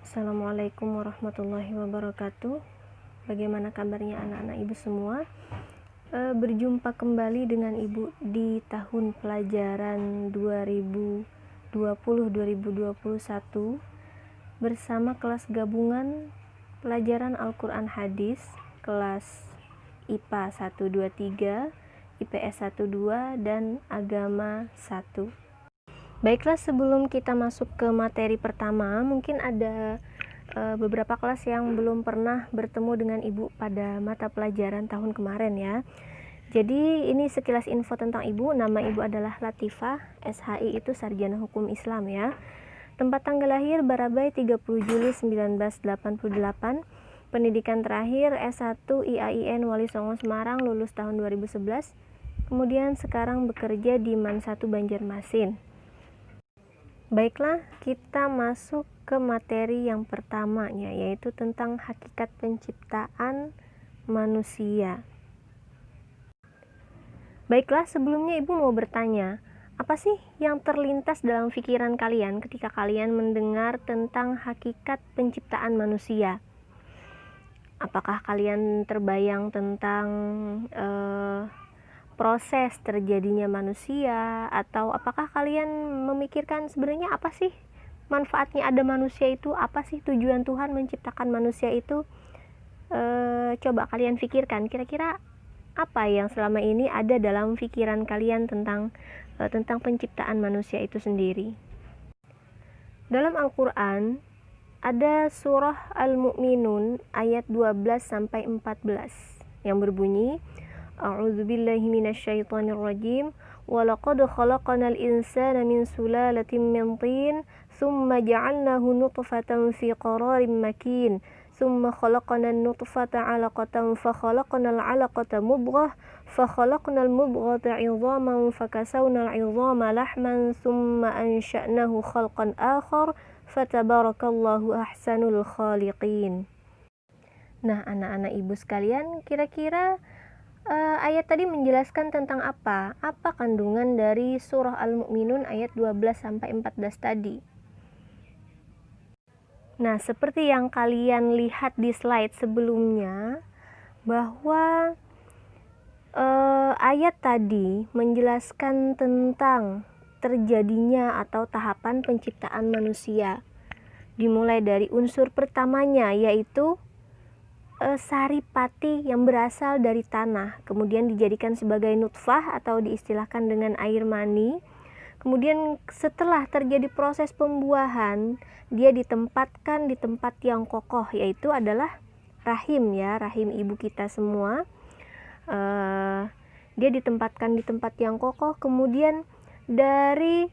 Assalamualaikum warahmatullahi wabarakatuh. Bagaimana kabarnya anak-anak ibu semua? Berjumpa kembali dengan ibu di tahun pelajaran 2020-2021 bersama kelas gabungan pelajaran Al-Quran Hadis kelas IPA 123, IPS 12, dan Agama 1. Baiklah, sebelum kita masuk ke materi pertama, mungkin ada beberapa kelas yang belum pernah bertemu dengan ibu pada mata pelajaran tahun kemarin ya. Jadi ini sekilas info tentang ibu. Nama ibu adalah Latifah, SHI itu Sarjana Hukum Islam ya. Tempat tanggal lahir Barabai 30 Juli 1988. Pendidikan terakhir S1 IAIN Wali Songo Semarang, lulus tahun 2011. Kemudian sekarang bekerja di MAN 1 Banjarmasin. Baiklah, kita masuk ke materi yang pertamanya, yaitu tentang hakikat penciptaan manusia. Baiklah, sebelumnya ibu mau bertanya, apa sih yang terlintas dalam pikiran kalian ketika kalian mendengar tentang hakikat penciptaan manusia? Apakah kalian terbayang tentang proses terjadinya manusia, atau apakah kalian memikirkan sebenarnya apa sih manfaatnya ada manusia itu, apa sih tujuan Tuhan menciptakan manusia itu? Coba kalian pikirkan, kira-kira apa yang selama ini ada dalam pikiran kalian tentang penciptaan manusia itu sendiri. Dalam Al-Quran ada surah Al-Mu'minun ayat 12-14 yang berbunyi, A'udzubillahi minasyaitonirrajim. Walaqad khalaqnal insana min sulalatin min tin, thumma ja'alnahu nutfatan fi qararin makin, thumma khalaqnan nutfata 'alaqatan fa khalaqnal 'alaqata mudghah, fa khalaqnal mudghata 'idhaman fa kasawnal 'idhama lahman, thumma ansha'nahu khalqan akhar, fatabarakallahu ahsanul khaliqin. Nah, anak-anak ibu sekalian, kira-kira ayat tadi menjelaskan tentang apa? Apa kandungan dari surah Al-Mu'minun ayat 12-14 tadi? Nah, seperti yang kalian lihat di slide sebelumnya, bahwa ayat tadi menjelaskan tentang terjadinya atau tahapan penciptaan manusia. Dimulai dari unsur pertamanya, yaitu saripati yang berasal dari tanah, kemudian dijadikan sebagai nutfah atau diistilahkan dengan air mani. Kemudian setelah terjadi proses pembuahan, dia ditempatkan di tempat yang kokoh, yaitu adalah rahim ya, rahim ibu kita semua. Dia ditempatkan di tempat yang kokoh, kemudian dari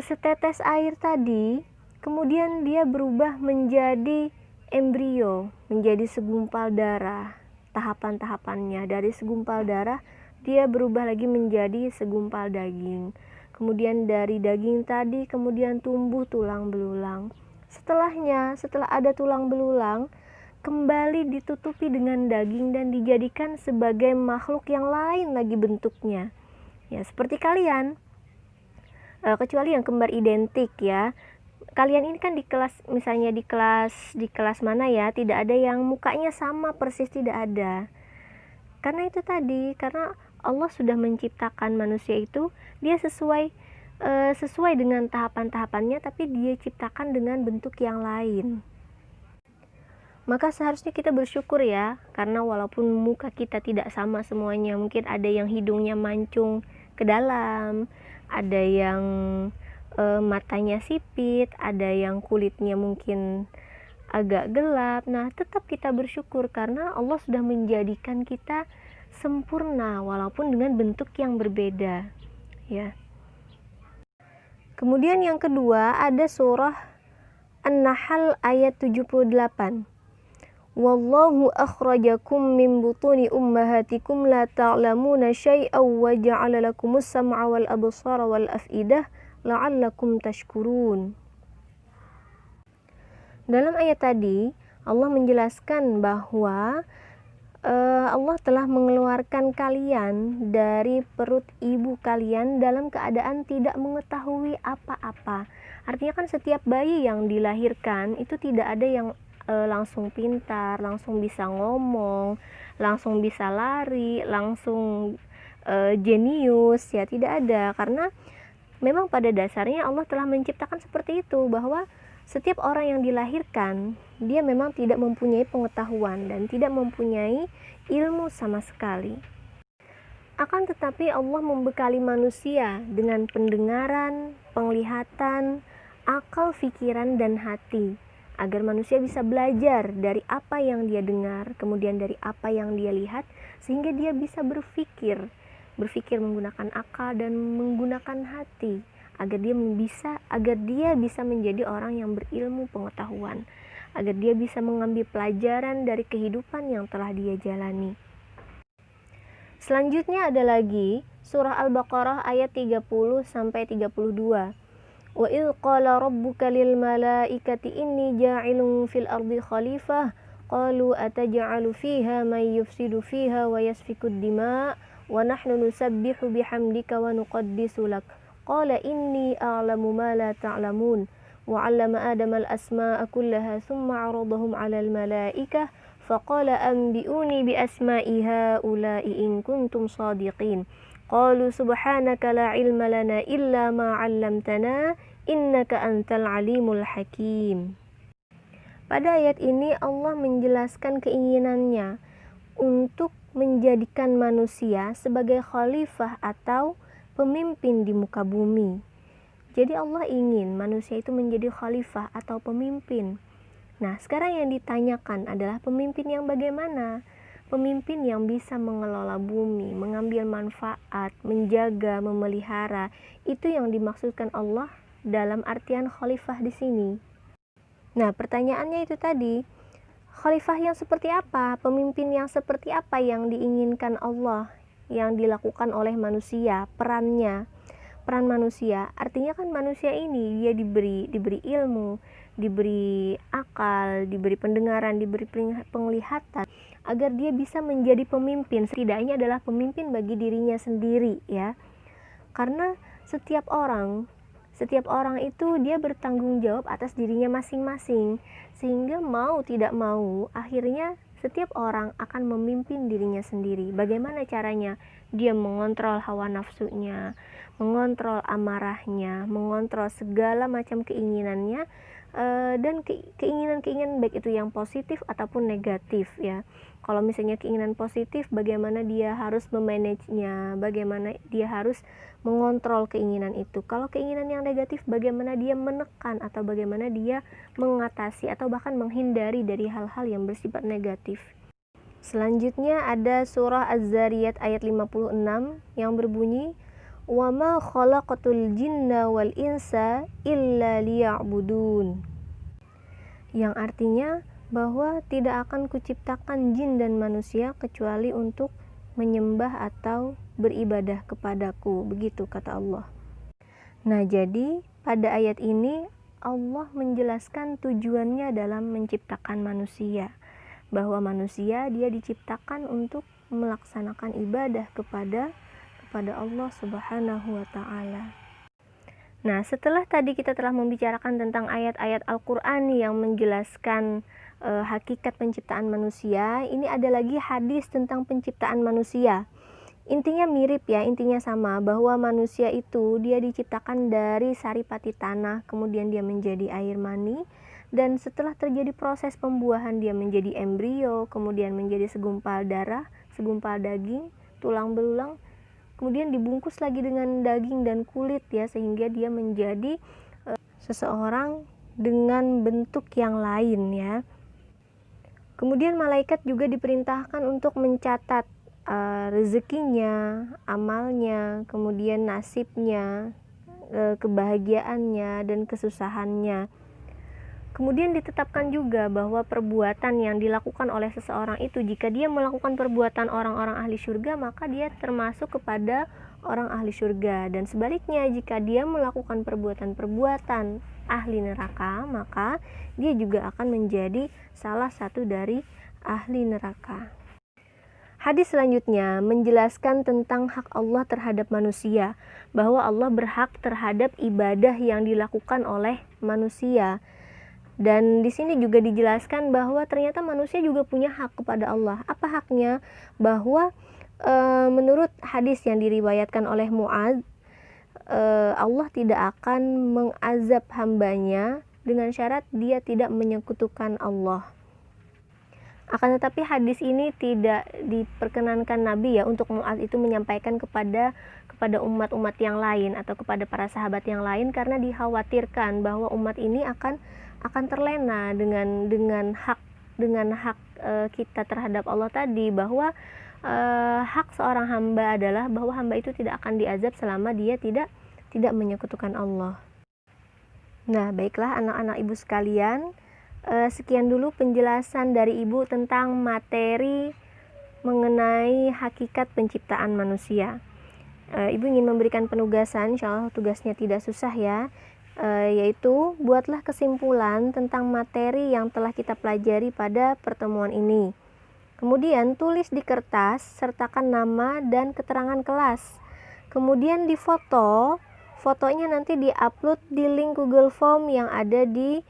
setetes air tadi, kemudian dia berubah menjadi embrio, menjadi segumpal darah. Tahapan-tahapannya, dari segumpal darah dia berubah lagi menjadi segumpal daging. Kemudian dari daging tadi kemudian tumbuh tulang belulang. Setelah ada tulang belulang, kembali ditutupi dengan daging dan dijadikan sebagai makhluk yang lain lagi bentuknya. Ya, seperti kalian. Kecuali yang kembar identik ya. Kalian ini kan di kelas, misalnya di kelas mana ya, tidak ada yang mukanya sama persis, tidak ada. Karena itu tadi, karena Allah sudah menciptakan manusia itu, dia sesuai dengan tahapan-tahapannya, tapi dia ciptakan dengan bentuk yang lain. Maka seharusnya kita bersyukur ya, karena walaupun muka kita tidak sama semuanya, mungkin ada yang hidungnya mancung ke dalam, ada yang matanya sipit, ada yang kulitnya mungkin agak gelap. Nah, tetap kita bersyukur karena Allah sudah menjadikan kita sempurna walaupun dengan bentuk yang berbeda ya. Kemudian yang kedua ada surah An-Nahl ayat 78. Wallahu akhrajakum min butuni ummahatikum la ta'lamuna syai'aw wa ja'ala lakumus sam'a wal absara wal af'idah la'allakum tashkurun. Dalam ayat tadi Allah menjelaskan bahwa Allah telah mengeluarkan kalian dari perut ibu kalian dalam keadaan tidak mengetahui apa-apa. Artinya kan setiap bayi yang dilahirkan itu tidak ada yang langsung pintar, langsung bisa ngomong, langsung bisa lari, langsung jenius, ya tidak ada. Karena memang pada dasarnya Allah telah menciptakan seperti itu, bahwa setiap orang yang dilahirkan dia memang tidak mempunyai pengetahuan dan tidak mempunyai ilmu sama sekali. Akan tetapi Allah membekali manusia dengan pendengaran, penglihatan, akal, pikiran, dan hati, agar manusia bisa belajar dari apa yang dia dengar, kemudian dari apa yang dia lihat, sehingga dia bisa berpikir menggunakan akal dan menggunakan hati, agar dia bisa menjadi orang yang berilmu pengetahuan, agar dia bisa mengambil pelajaran dari kehidupan yang telah dia jalani. Selanjutnya ada lagi surah Al-Baqarah ayat 30 sampai 32. Wa idz qala rabbuka lil malaikati inni ja'ilun fil ardi khalifah qalu ataj'alu fiha may yufsidu fiha wa yasfiku ad-dima' wa nahnu nusabbihu bihamdika wa nuqaddisu lak qala inni a'lamu ma la ta'lamun wa 'allama adama al-asma'a kullaha thumma 'aradahum 'alal malaikah faqala anbi'uni bi asma'i ha'ula'i in kuntum shadiqin qalu subhanaka la 'ilma lana illa ma 'allamtana innaka antal 'alimul hakim. Pada ayat ini Allah menjelaskan keinginannya untuk menjadikan manusia sebagai khalifah atau pemimpin di muka bumi. Jadi Allah ingin manusia itu menjadi khalifah atau pemimpin. Nah, sekarang yang ditanyakan adalah pemimpin yang bagaimana? Pemimpin yang bisa mengelola bumi, mengambil manfaat, menjaga, memelihara. Itu yang dimaksudkan Allah dalam artian khalifah di sini. Nah, pertanyaannya itu tadi, khalifah yang seperti apa? Pemimpin yang seperti apa yang diinginkan Allah, yang dilakukan oleh manusia, perannya? Peran manusia, artinya kan manusia ini dia diberi ilmu, diberi akal, diberi pendengaran, diberi penglihatan, agar dia bisa menjadi pemimpin. Setidaknya adalah pemimpin bagi dirinya sendiri, ya. Karena setiap orang itu dia bertanggung jawab atas dirinya masing-masing, sehingga mau tidak mau akhirnya setiap orang akan memimpin dirinya sendiri. Bagaimana caranya? Dia mengontrol hawa nafsunya, mengontrol amarahnya, mengontrol segala macam keinginannya, dan keinginan-keinginan baik itu yang positif ataupun negatif, ya. Kalau misalnya keinginan positif, bagaimana dia harus memanagenya, bagaimana dia harus mengontrol keinginan itu. Kalau keinginan yang negatif, bagaimana dia menekan atau bagaimana dia mengatasi atau bahkan menghindari dari hal-hal yang bersifat negatif. Selanjutnya ada surah Az-Zariyat ayat 56 yang berbunyi wa ma khalaqatul jinna wal insa illa liya'budun, yang artinya bahwa tidak akan kuciptakan jin dan manusia kecuali untuk menyembah atau beribadah kepadaku, begitu kata Allah. Nah, jadi pada ayat ini Allah menjelaskan tujuannya dalam menciptakan manusia, bahwa manusia dia diciptakan untuk melaksanakan ibadah kepada Allah Subhanahu wa ta'ala. Nah, setelah tadi kita telah membicarakan tentang ayat-ayat Al-Qur'an yang menjelaskan hakikat penciptaan manusia, ini ada lagi hadis tentang penciptaan manusia. Intinya mirip, ya, intinya sama, bahwa manusia itu dia diciptakan dari saripati tanah, kemudian dia menjadi air mani, dan setelah terjadi proses pembuahan dia menjadi embrio, kemudian menjadi segumpal darah, segumpal daging, tulang belulang, kemudian dibungkus lagi dengan daging dan kulit, ya, sehingga dia menjadi seseorang dengan bentuk yang lain, ya. Kemudian malaikat juga diperintahkan untuk mencatat rezekinya, amalnya, kemudian nasibnya, kebahagiaannya dan kesusahannya. Kemudian ditetapkan juga bahwa perbuatan yang dilakukan oleh seseorang itu, jika dia melakukan perbuatan orang-orang ahli surga, maka dia termasuk kepada orang ahli surga. Dan sebaliknya, jika dia melakukan perbuatan-perbuatan ahli neraka, maka dia juga akan menjadi salah satu dari ahli neraka. Hadis selanjutnya menjelaskan tentang hak Allah terhadap manusia, bahwa Allah berhak terhadap ibadah yang dilakukan oleh manusia. Dan di sini juga dijelaskan bahwa ternyata manusia juga punya hak kepada Allah. Apa haknya? Bahwa menurut hadis yang diriwayatkan oleh Mu'adz, Allah tidak akan mengazab hambanya dengan syarat dia tidak menyekutukan Allah. Akan tetapi hadis ini tidak diperkenankan Nabi ya untuk Mu'adz itu menyampaikan kepada umat-umat yang lain atau kepada para sahabat yang lain, karena dikhawatirkan bahwa umat ini akan terlena dengan hak kita terhadap Allah tadi, bahwa hak seorang hamba adalah bahwa hamba itu tidak akan diazab selama dia tidak menyekutukan Allah. Nah, baiklah anak-anak ibu sekalian, sekian dulu penjelasan dari ibu tentang materi mengenai hakikat penciptaan manusia. Ibu ingin memberikan penugasan, insya Allah tugasnya tidak susah ya, yaitu buatlah kesimpulan tentang materi yang telah kita pelajari pada pertemuan ini. Kemudian tulis di kertas, sertakan nama dan keterangan kelas. Kemudian difoto, fotonya nanti diupload di link Google Form yang ada di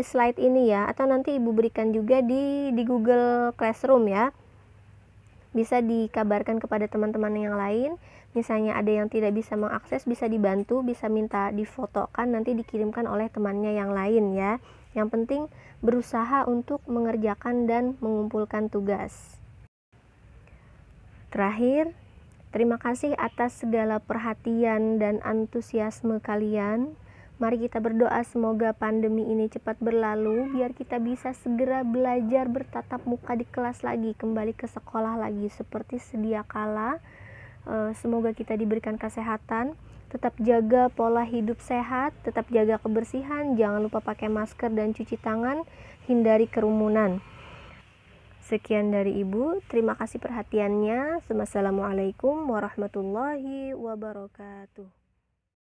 slide ini ya, atau nanti ibu berikan juga di Google Classroom ya. Bisa dikabarkan kepada teman-teman yang lain. Misalnya ada yang tidak bisa mengakses, bisa dibantu, bisa minta difotokan, nanti dikirimkan oleh temannya yang lain ya. Yang penting berusaha untuk mengerjakan dan mengumpulkan tugas. Terakhir, terima kasih atas segala perhatian dan antusiasme kalian. Mari kita berdoa semoga pandemi ini cepat berlalu, biar kita bisa segera belajar bertatap muka di kelas lagi, kembali ke sekolah lagi seperti sedia kala. Semoga kita diberikan kesehatan, tetap jaga pola hidup sehat, tetap jaga kebersihan, jangan lupa pakai masker dan cuci tangan, hindari kerumunan. Sekian dari Ibu, terima kasih perhatiannya. Wassalamualaikum warahmatullahi wabarakatuh.